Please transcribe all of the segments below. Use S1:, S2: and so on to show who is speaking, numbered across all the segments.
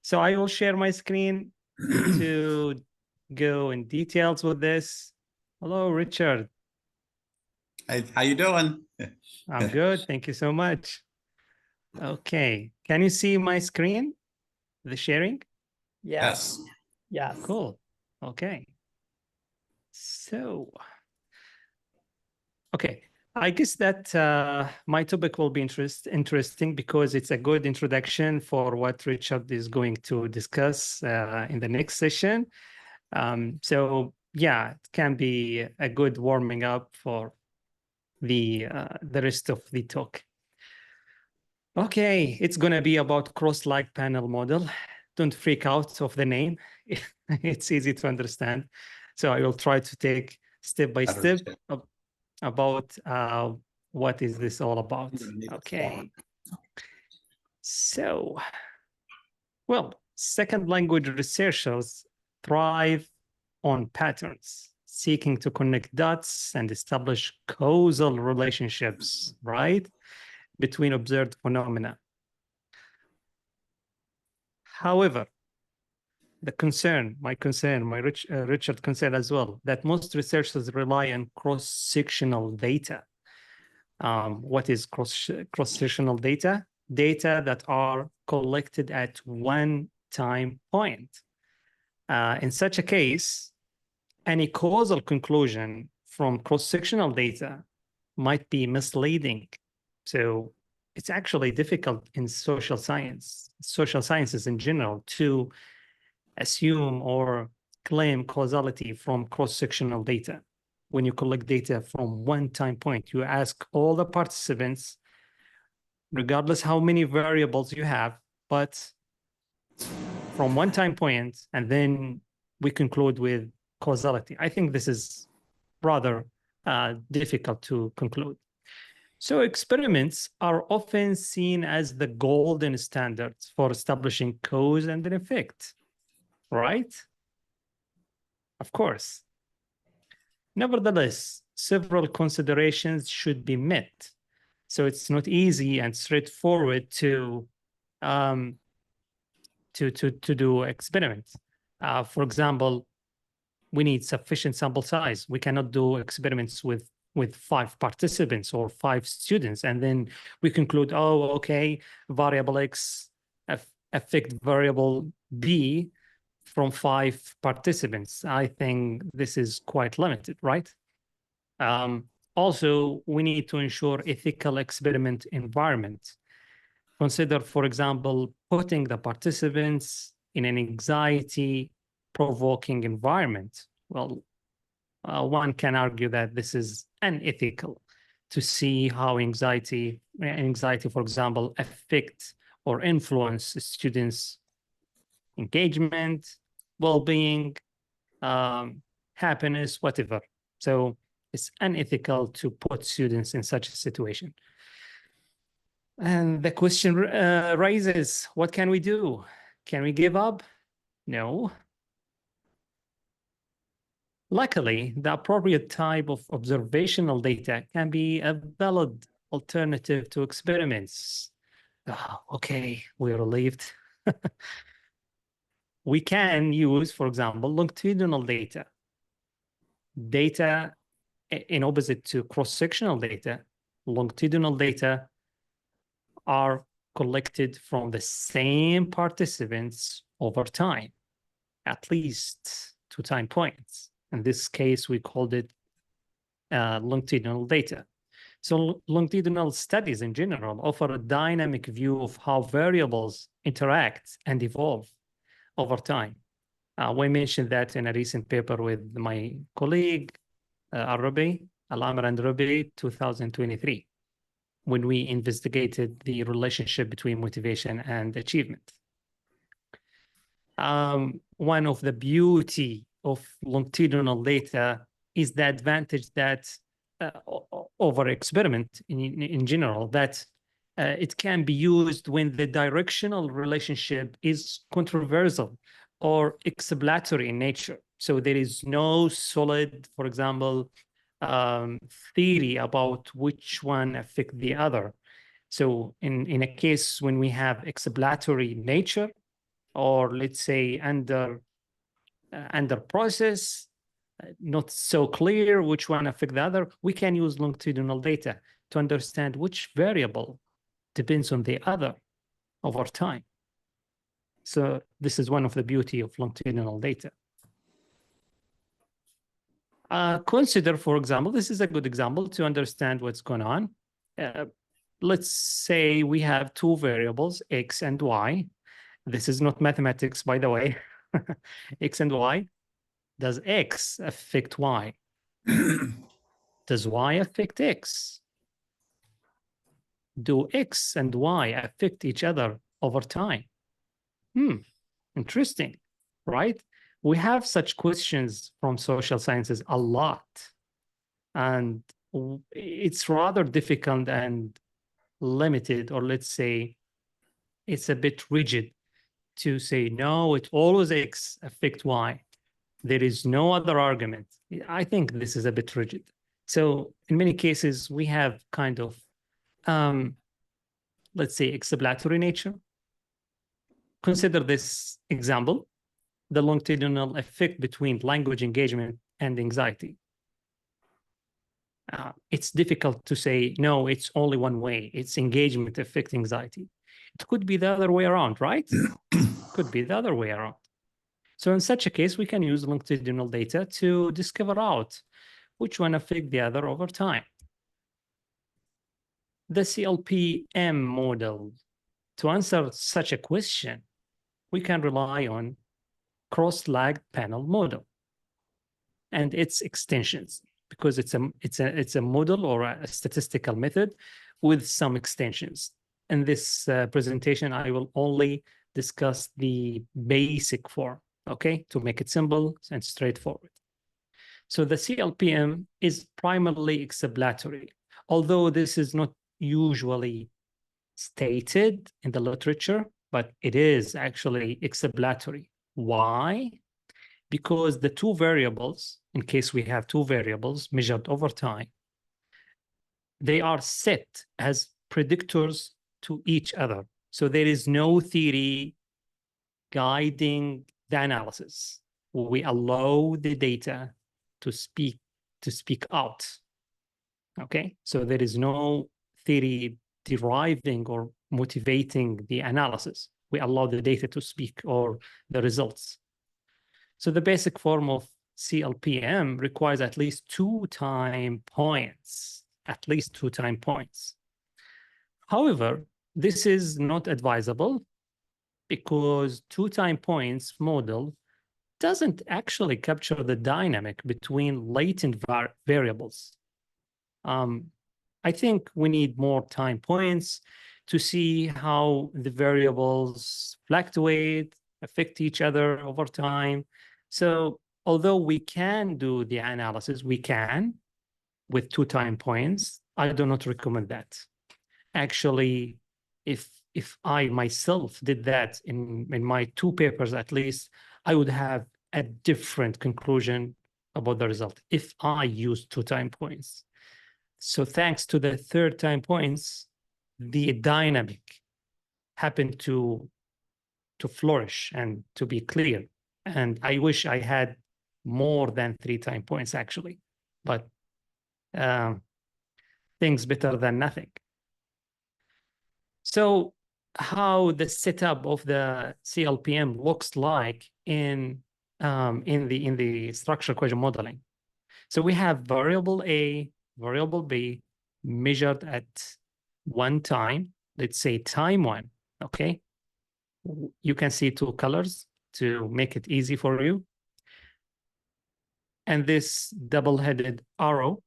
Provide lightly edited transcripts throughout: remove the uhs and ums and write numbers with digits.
S1: So I will share my screen to go in details with this. Hello, Richard.
S2: Hey, how you doing?
S1: I'm good. Thank you so much. Okay. Can you see my screen, the sharing?
S2: Yes.
S3: Yes.
S1: Cool. Okay. So, okay. I guess that my topic will be interesting because it's a good introduction for what Richard is going to discuss in the next session. So yeah, it can be a good warming up for the rest of the talk. Okay, it's going to be about cross-like panel model. Don't freak out of the name. It's easy to understand. So I will try to take step by step about what is this all about. Okay. So, well, second language researchers thrive on patterns, seeking to connect dots and establish causal relationships, right, between observed phenomena. However, my Richard concern as well, that most researchers rely on cross-sectional data. What is cross-sectional data? Data that are collected at one time point. In such a case, any causal conclusion from cross-sectional data might be misleading. So it's actually difficult in social sciences in general, to assume or claim causality from cross-sectional data. When you collect data from one time point, you ask all the participants, regardless how many variables you have, but from one time point, and then we conclude with causality. I think this is rather difficult to conclude. So experiments are often seen as the golden standards for establishing cause and an effect, right? Of course. Nevertheless, several considerations should be met. So it's not easy and straightforward to do experiments. For example, we need sufficient sample size. We cannot do experiments with 5 participants or 5 students, and then we conclude, oh, okay, variable X affect variable B from 5 participants. I think this is quite limited, right? Also, we need to ensure ethical experiment environment. Consider, for example, putting the participants in an anxiety-provoking environment. Well, one can argue that this is unethical to see how anxiety, for example, affect or influence students' engagement, well-being, happiness, whatever. So it's unethical to put students in such a situation. And the question raises, what can we do? Can we give up? No. Luckily, the appropriate type of observational data can be a valid alternative to experiments. Oh, okay, we're relieved. We can use, for example, longitudinal data. Data in opposite to cross-sectional data, longitudinal data are collected from the same participants over time, at least 2 time points. In this case, we called it longitudinal data. So longitudinal studies in general offer a dynamic view of how variables interact and evolve over time. We mentioned that in a recent paper with my colleague, Al-Amr and Rabi, 2023, when we investigated the relationship between motivation and achievement. One of the beauty of longitudinal data is the advantage that over experiment in general, that it can be used when the directional relationship is controversial or exploratory in nature. So there is no solid, for example, theory about which one affect the other. So in a case when we have exploratory nature, or let's say under process, not so clear which one affect the other, we can use longitudinal data to understand which variable depends on the other over time. So this is one of the beauty of longitudinal data. Consider, for example, this is a good example to understand what's going on. Let's say we have two variables, x and y. This is not mathematics, by the way. X and y. Does x affect y? Does y affect x? Do x and y affect each other over time? Interesting, right? We have such questions from social sciences a lot. And it's rather difficult and limited, or let's say it's a bit rigid to say, no, it always X affect Y. There is no other argument. I think this is a bit rigid. So in many cases, we have kind of, let's say, exploratory nature. Consider this example, the longitudinal effect between language engagement and anxiety. It's difficult to say, no, it's only one way. It's engagement affect anxiety. It could be the other way around, right? Could be the other way around. So in such a case, we can use longitudinal data to discover out which one affect the other over time. The CLPM model, to answer such a question, we can rely on cross-lagged panel model and its extensions, because it's a model or a statistical method with some extensions. In this presentation, I will only discuss the basic form, okay, to make it simple and straightforward. So the CLPM is primarily exploratory, although this is not usually stated in the literature, but it is actually exploratory. Why? Because the two variables, in case we have two variables measured over time, they are set as predictors to each other. So there is no theory guiding the analysis. We allow the data to speak out. Okay, so there is no theory deriving or motivating the analysis. We allow the data to speak or the results. So the basic form of CLPM requires at least 2 time points, However, this is not advisable because 2 time points model doesn't actually capture the dynamic between latent variables. I think we need more time points to see how the variables fluctuate, affect each other over time. So although we can do the analysis, we can with 2 time points, I do not recommend that. Actually, if I myself did that in my 2 papers at least, I would have a different conclusion about the result if I used 2 time points. So thanks to the 3rd time points, the dynamic happened to flourish and to be clear. And I wish I had more than 3 time points actually, but things better than nothing. So how the setup of the CLPM looks like in the structural equation modeling. So we have variable A, variable B measured at one time, let's say time 1, okay? You can see 2 colors to make it easy for you. And this double-headed arrow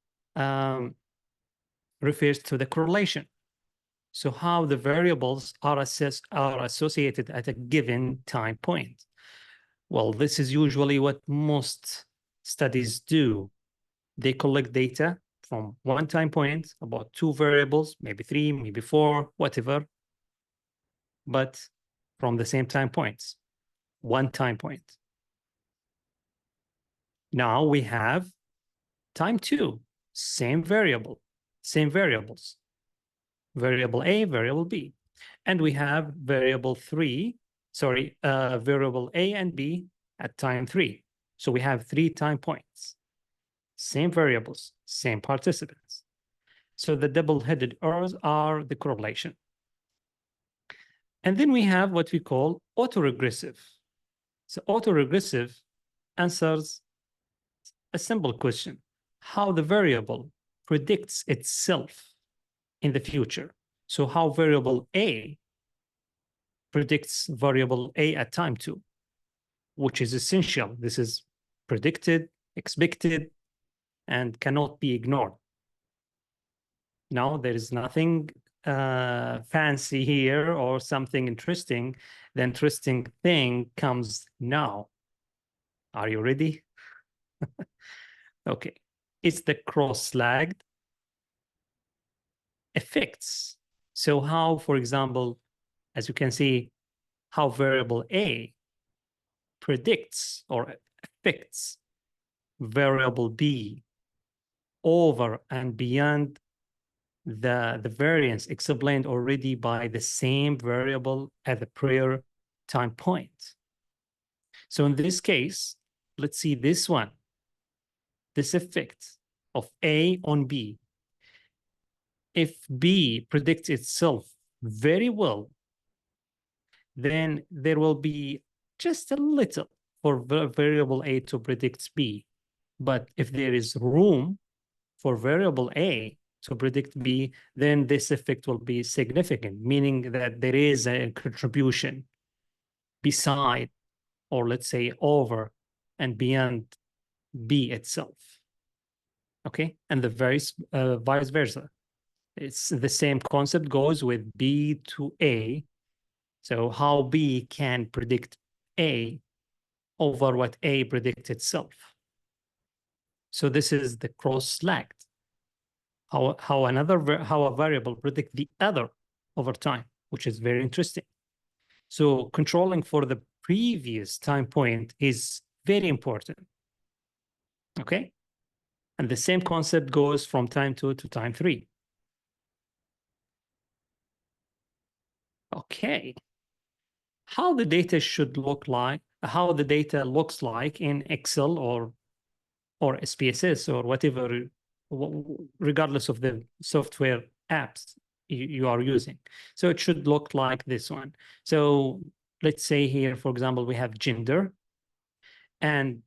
S1: refers to the correlation. So how the variables are associated at a given time point. Well, this is usually what most studies do. They collect data from one time point about 2 variables, maybe 3, maybe 4, whatever, but from the same time points, one time point. Now we have time 2, same variable, same variables, variable A, variable B. And we have variable 3 sorry, variable A and B at time 3. So we have 3 time points, same variables, same participants. So the double-headed arrows are the correlation. And then we have what we call autoregressive. So autoregressive answers a simple question: how the variable predicts itself in the future. So how variable A predicts variable A at time 2, which is essential. This is predicted, expected, and cannot be ignored. Now, there is nothing fancy here or something interesting. The interesting thing comes now. Are you ready? Okay. It's the cross-lagged effects. So how, for example, as you can see, how variable A predicts or affects variable B over and beyond the variance explained already by the same variable at the prior time point. So in this case, let's see this one, this effect of A on B. If B predicts itself very well, then there will be just a little for variable A to predict B. But if there is room for variable A to predict B, then this effect will be significant, meaning that there is a contribution beside, or let's say over and beyond B itself. Okay, and the vice versa. It's the same concept goes with B to A. So how B can predict A over what A predicts itself. So this is the cross-lagged. How a variable predict the other over time, which is very interesting. So controlling for the previous time point is very important. Okay, and the same concept goes from time 2 to time 3. Okay, how the data should look like, how the data looks like in Excel or SPSS or whatever, regardless of the software apps you are using. So it should look like this one. So let's say here, for example, we have gender, and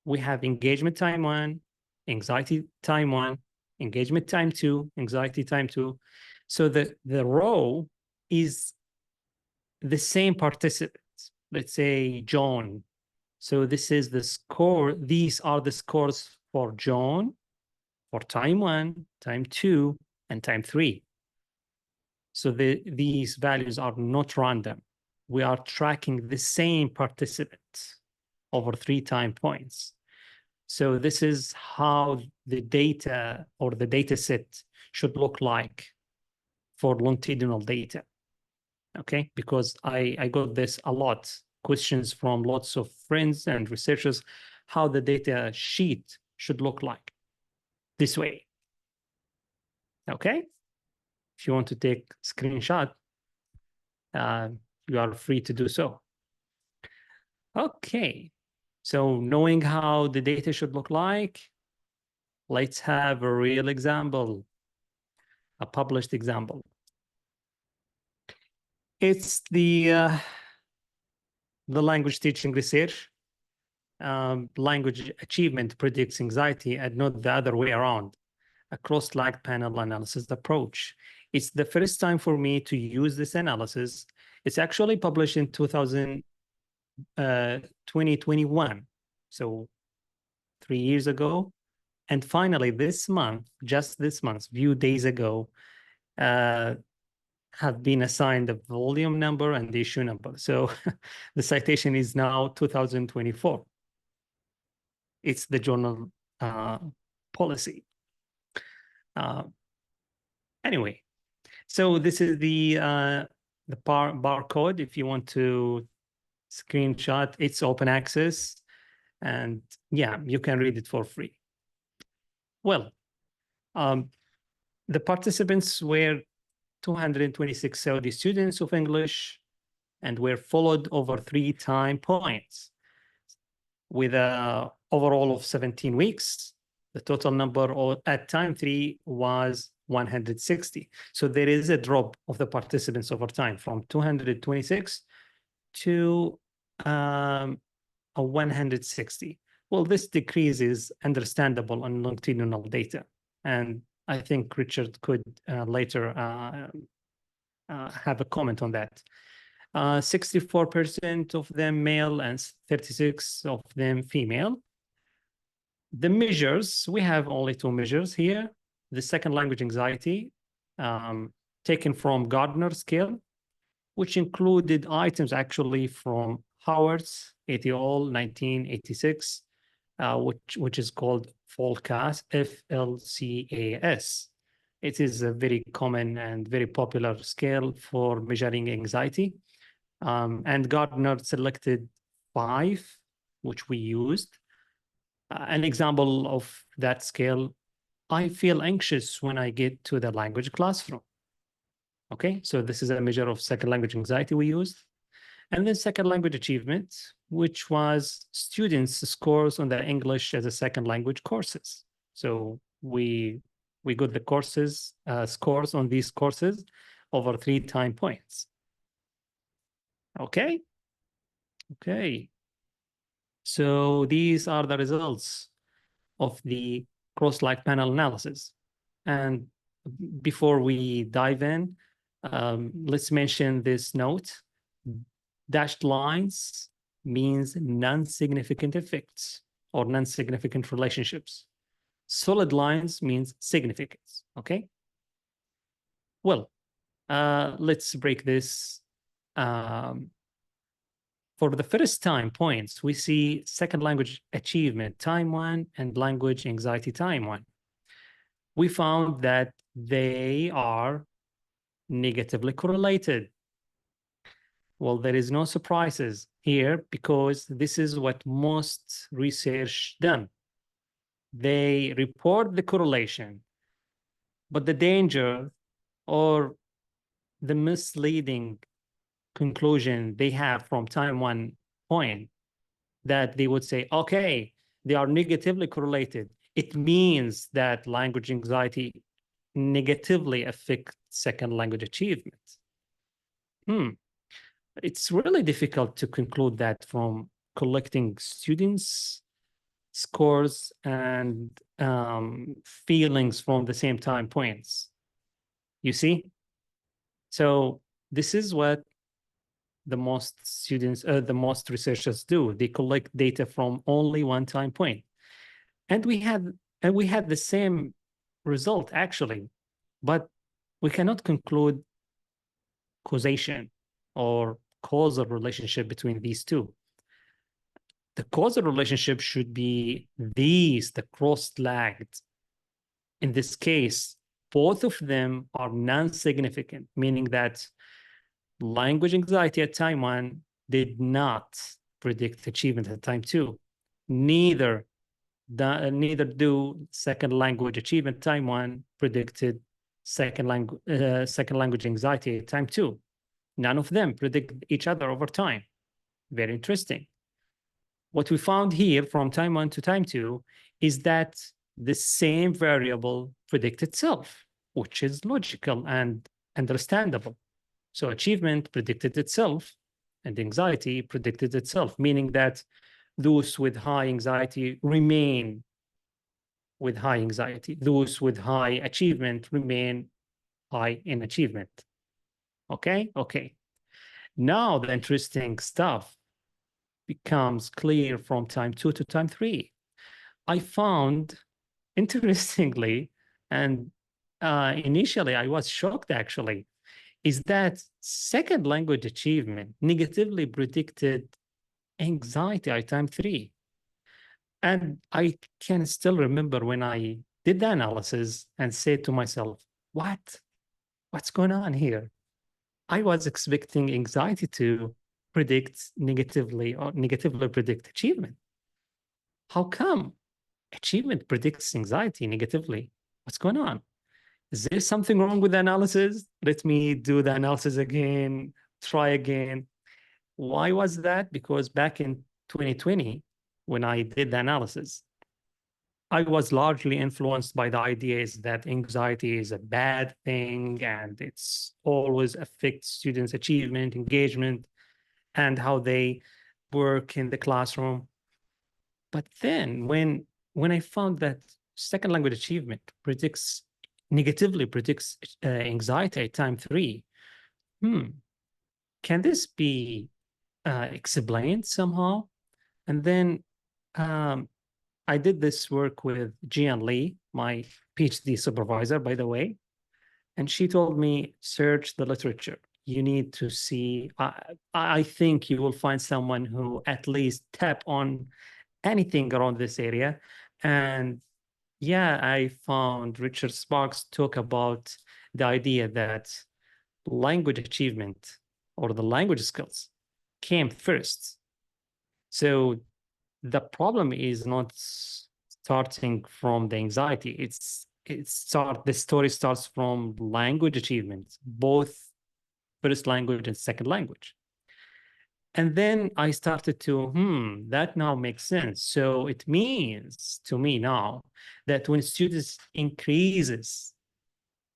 S1: we have engagement time 1, anxiety time 1, engagement time 2, anxiety time 2. So the row is the same participants. Let's say John. So this is the score. These are the scores for John, for time 1, time 2, and time 3. So these values are not random. We are tracking the same participants over 3 time points. So this is how the data or the data set should look like for longitudinal data. Okay, because I got this a lot, questions from lots of friends and researchers, how the data sheet should look like this way. Okay, if you want to take a screenshot, you are free to do so. Okay, so knowing how the data should look like, let's have a real example, a published example. It's the language teaching research. Language achievement predicts anxiety and not the other way around. A cross-lagged panel analysis approach. It's the first time for me to use this analysis. It's actually published in 2021, so 3 years ago. And finally, this month, just this month, few days ago, have been assigned the volume number and the issue number. So the citation is now 2024. It's the journal policy. Anyway, so this is the barcode. If you want to screenshot, it's open access, and yeah, you can read it for free. Well, the participants were 226 Saudi students of English, and were followed over 3 time points with a overall of 17 weeks. The total number at time 3 was 160. So there is a drop of the participants over time from 226 to a 160. Well, this decrease is understandable on longitudinal data. And I think Richard could later have a comment on that. 64% of them male and 36% of them female. The measures, we have only 2 measures here. The second language anxiety, taken from Gardner scale, which included items actually from Howard's et al. 1986, which is called FLCAS, FLCAS. It is a very common and very popular scale for measuring anxiety. And Gardner selected 5, which we used. An example of that scale, I feel anxious when I get to the language classroom. Okay, so this is a measure of second language anxiety we used. And then second language achievement, which was students' scores on the English as a second language courses. So we got the courses, scores on these courses over 3 time points. Okay. So these are the results of the cross-like panel analysis. And before we dive in, let's mention this note. Dashed lines means non-significant effects or non-significant relationships. Solid lines means significance, okay? Well, let's break this. For the first time points, we see second language achievement time 1 and language anxiety time 1. We found that they are negatively correlated. Well, there is no surprises here because this is what most research done. They report the correlation, but the danger or the misleading conclusion they have from time 1 point that they would say, okay, they are negatively correlated. It means that language anxiety negatively affects second language achievement. It's really difficult to conclude that from collecting students' scores and feelings from the same time points. You see? So this is what the most students, the most researchers do. They collect data from only 1 time point. And we had the same result actually, but we cannot conclude causation or causal relationship between these two. The causal relationship should be these, the cross-lagged. In this case, both of them are non-significant, meaning that language anxiety at time 1 did not predict achievement at time 2. Neither do second language achievement time 1 predicted second language anxiety at time 2. None of them predict each other over time. Very interesting. What we found here from time 1 to time 2 is that the same variable predicts itself, which is logical and understandable. So achievement predicted itself and anxiety predicted itself, meaning that those with high anxiety remain with high anxiety. Those with high achievement remain high in achievement. Okay? Okay. Now the interesting stuff becomes clear from time 2 to time 3. I found, interestingly, and initially I was shocked actually, is that second language achievement negatively predicted anxiety at time 3. And I can still remember when I did the analysis and said to myself, what's going on here? I was expecting anxiety to predict negatively or negatively predict achievement. How come achievement predicts anxiety negatively? What's going on? Is there something wrong with the analysis? Let me do the analysis again, try again. Why was that? Because back in 2020, when I did the analysis, I was largely influenced by the ideas that anxiety is a bad thing and it's always affects students' achievement, engagement, and how they work in the classroom. But then when I found that second language achievement negatively predicts anxiety at time 3, can this be explained somehow? And then I did this work with Jian Lee, my PhD supervisor, by the way, and she told me, search the literature. You need to see, I think you will find someone who at least tap on anything around this area. And yeah, I found Richard Sparks talk about the idea that language achievement or the language skills came first. So the problem is not starting from the anxiety. The story starts from language achievement, both first language and second language. And then I started to, that now makes sense. So it means to me now that when students increases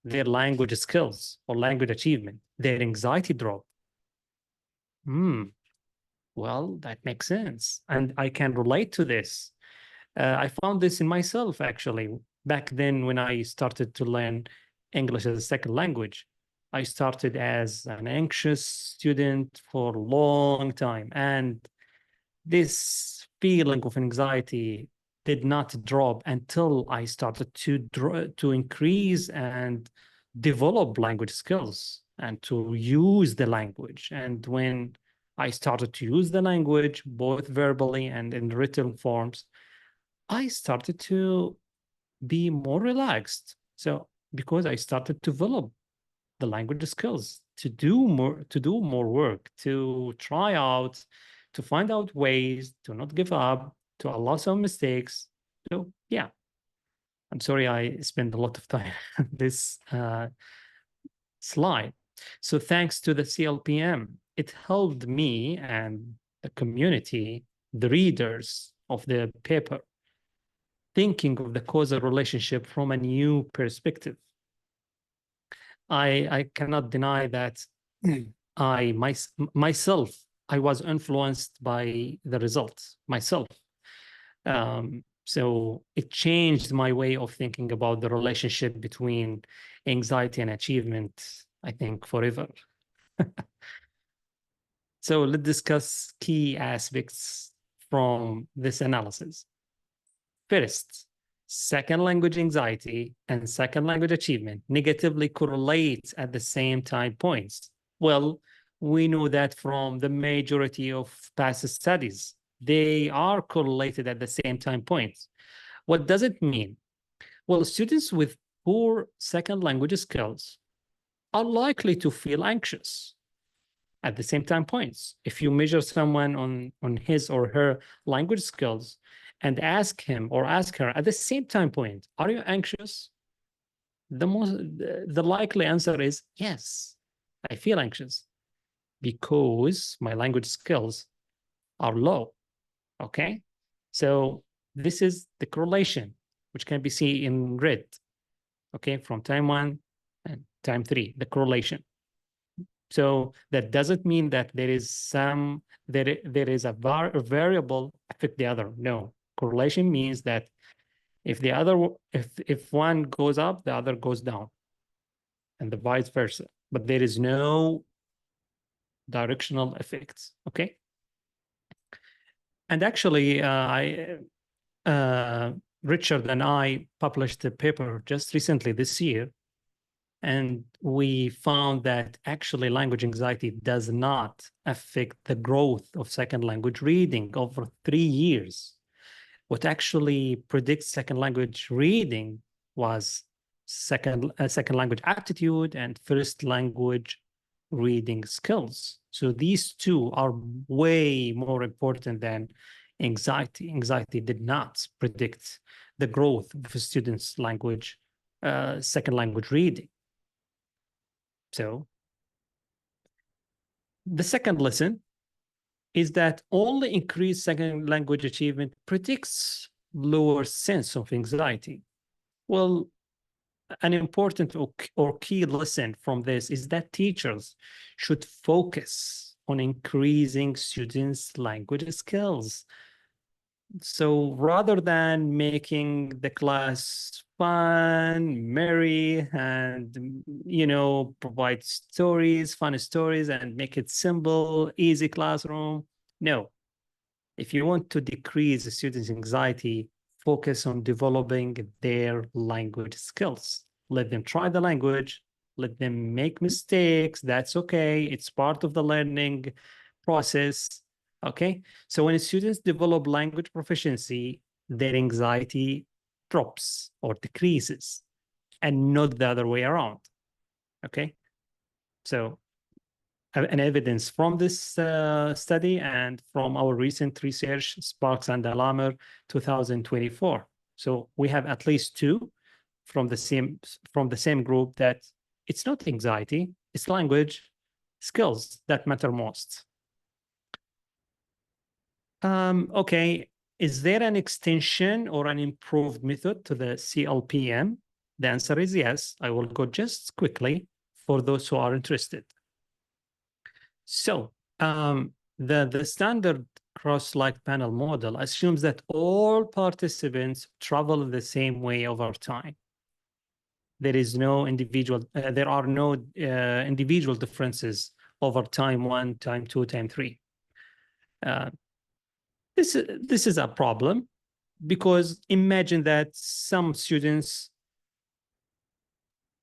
S1: their language skills or language achievement, their anxiety drop. Well, that makes sense. And I can relate to this. I found this in myself, actually. Back then, when I started to learn English as a second language, I started as an anxious student for a long time. And this feeling of anxiety did not drop until I started to increase and develop language skills and to use the language. And when I started to use the language, both verbally and in written forms, I started to be more relaxed. So because I started to develop the language skills to do more work, to try out, to find out ways, to not give up, to allow some mistakes. So yeah, I'm sorry I spent a lot of time on this slide. So thanks to the CLPM, it helped me and the community, the readers of the paper, thinking of the causal relationship from a new perspective. I cannot deny that myself, I was influenced by the results myself. So it changed my way of thinking about the relationship between anxiety and achievement, I think, forever. So let's discuss key aspects from this analysis. First, second language anxiety and second language achievement negatively correlate at the same time points. Well, we know that from the majority of past studies. They are correlated at the same time points. What does it mean? Well, students with poor second language skills are likely to feel anxious at the same time points. If you measure someone on his or her language skills and ask him or ask her at the same time point, are you anxious? The likely answer is yes, I feel anxious because my language skills are low. Okay, so this is the correlation, which can be seen in red. Okay, from time 1 and time 3, the correlation. So that doesn't mean that there is a variable affect the other. No, correlation means that if one goes up, the other goes down, and the vice versa. But there is no directional effects. Okay. And actually, Richard and I published a paper just recently this year, and we found that actually language anxiety does not affect the growth of second language reading over 3 years. What actually predicts second language reading was second language aptitude and first language reading skills. So these two are way more important than anxiety. Anxiety did not predict the growth of a student's language, second language reading. So the second lesson is that only increased second language achievement predicts lower sense of anxiety. Well, an important or key lesson from this is that teachers should focus on increasing students' language skills. So rather than making the class fun, merry, and, provide stories, fun stories, and make it simple, easy classroom, no. If you want to decrease the students' anxiety, focus on developing their language skills. Let them try the language, let them make mistakes. That's okay. It's part of the learning process. Okay. So when students develop language proficiency, their anxiety drops or decreases, and not the other way around. Okay. So an evidence from this study and from our recent research, Sparks and Alamar 2024. So we have at least two from the same group that it's not anxiety, it's language skills that matter most. Okay, is there an extension or an improved method to the CLPM? The answer is yes. I will go just quickly for those who are interested. So the standard cross-like panel model assumes that all participants travel the same way over time. There are no individual differences over time 1, time 2, time 3. This is a problem because imagine that some students,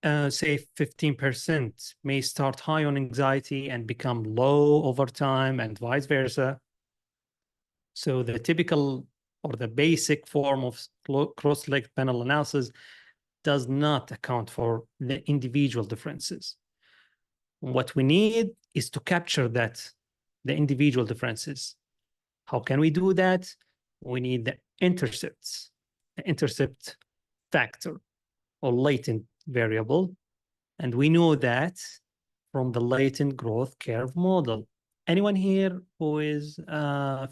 S1: say 15%, may start high on anxiety and become low over time, and vice versa. So the typical or the basic form of cross-like panel analysis does not account for the individual differences. What we need is to capture the individual differences. How can we do that? We need the intercept factor or latent variable. And we know that from the latent growth curve model. Anyone here who is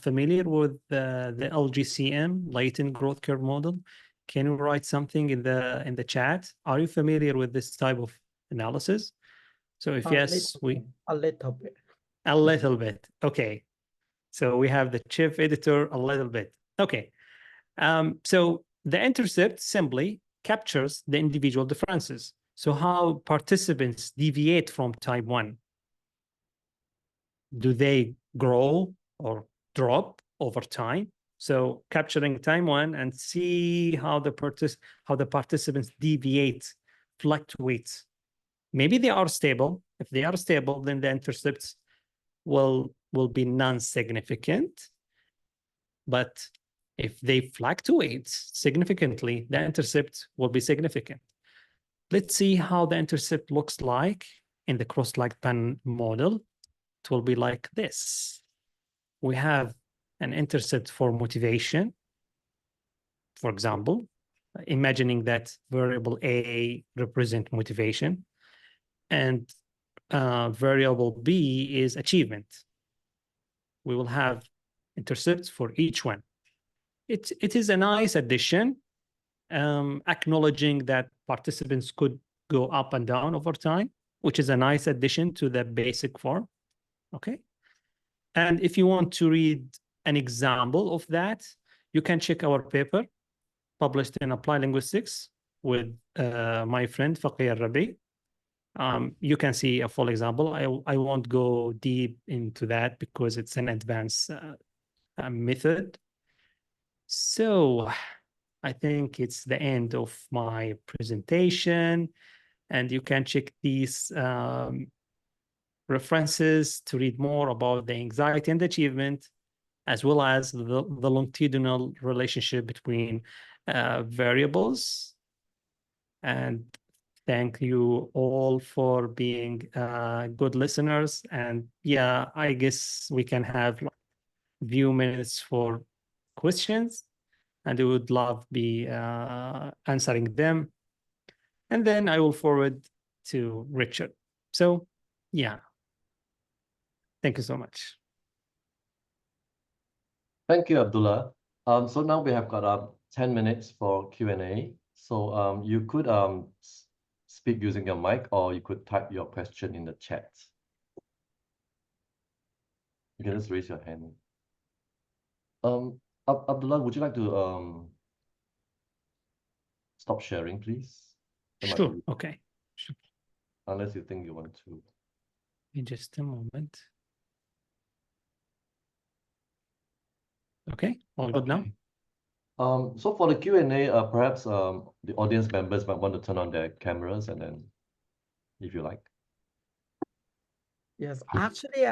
S1: familiar with the LGCM, latent growth curve model? Can you write something in the chat? Are you familiar with this type of analysis? So if yes,
S3: a little bit.
S1: A little bit. Okay. So we have the chief editor a little bit. Okay. So the intercept simply captures the individual differences. So how participants deviate from type 1? Do they grow or drop over time? So capturing time 1 and see how the participants deviate, fluctuate. Maybe they are stable. If they are stable, then the intercepts will be non-significant. But if they fluctuate significantly, the intercept will be significant. Let's see how the intercept looks like in the cross-like pan model. It will be like this. We have an intercept for motivation. For example, imagining that variable A represent motivation and variable B is achievement. We will have intercepts for each one. It is a nice addition, acknowledging that participants could go up and down over time, which is a nice addition to the basic form. Okay. And if you want to read an example of that, you can check our paper published in Applied Linguistics with my friend Faqih Rabi. You can see a full example. I won't go deep into that because it's an advanced method. So I think it's the end of my presentation, and you can check these references to read more about the anxiety and achievement, as well as the longitudinal relationship between variables. And thank you all for being good listeners. And yeah, I guess we can have a few minutes for questions, and I would love be answering them. And then I will forward to Richard. So yeah, thank you so much.
S3: Thank you, Abdullah. So now we have got 10 minutes for Q&A. So you could speak using your mic, or you could type your question in the chat. You can just raise your hand. Abdullah, would you like to stop sharing, please?
S1: Sure. Okay. Sure.
S3: Unless you think you want to.
S1: In just a moment. Okay, all good now.
S3: So for the Q&A, perhaps the audience members might want to turn on their cameras, and then, if you like.
S4: Yes, actually,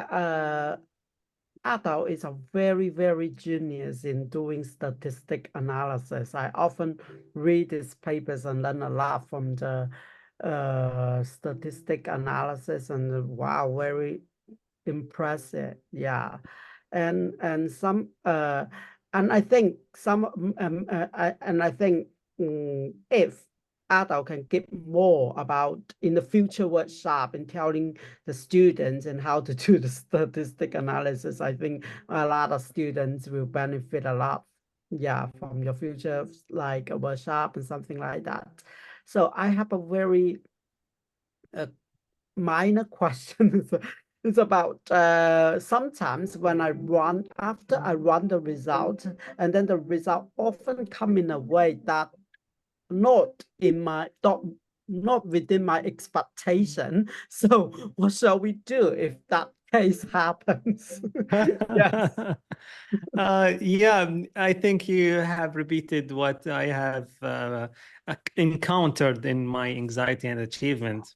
S4: Adao is a very genius in doing statistic analysis. I often read his papers and learn a lot from the statistic analysis, and wow, very impressive. Yeah, and some and I think some I think if Adult can give more about in the future workshop and telling the students and how to do the statistic analysis, I think a lot of students will benefit a lot, yeah, from your future like a workshop and something like that. So I have a very minor question. It's about sometimes when after I run the result, and then the result often come in a way that not within my expectation. So what shall we do if that case happens? Yes.
S1: Yeah, I think you have repeated what I have encountered in my anxiety and achievement.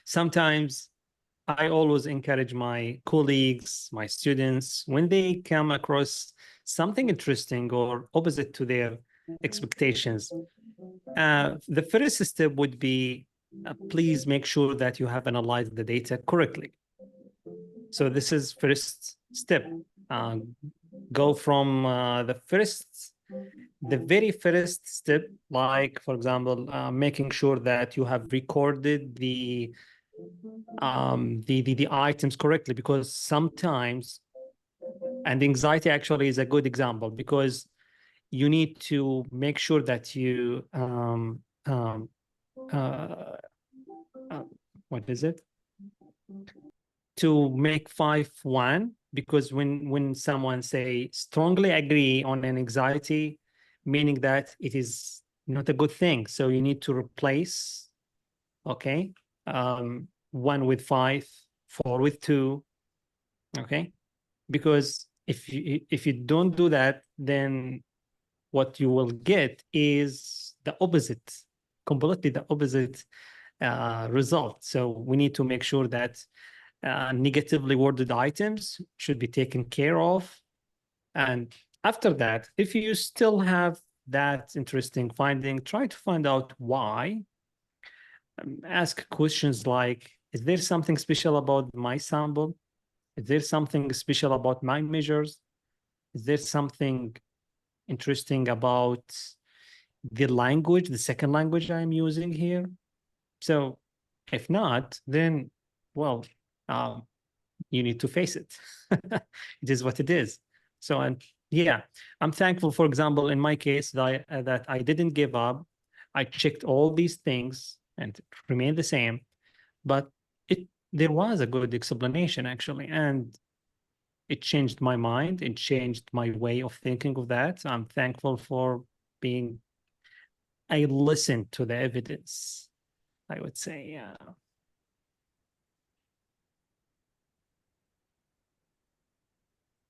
S1: Sometimes I always encourage my colleagues, my students, when they come across something interesting or opposite to their expectations, the first step would be, please make sure that you have analyzed the data correctly. So this is first step. Go from the very first step, like, for example, making sure that you have recorded the items correctly, because sometimes, and anxiety actually is a good example, because you need to make sure that you what is it, to make 5-1, because when someone say strongly agree on an anxiety, meaning that it is not a good thing, so you need to replace, okay, 1 with 5, 4 with 2, okay, because if you don't do that, then what you will get is the opposite, completely the opposite result. So we need to make sure that negatively worded items should be taken care of. And after that, if you still have that interesting finding, try to find out why. Ask questions like, is there something special about my sample? Is there something special about my measures? Is there something interesting about the language, the second language I'm using here? So if not, then, well, you need to face it. It is what it is. So, and yeah, I'm thankful, for example, in my case, that I didn't give up. I checked all these things and it remained the same, but there was a good explanation actually, and it changed my mind. It changed my way of thinking of that. I'm thankful for I listened to the evidence, I would say. Yeah.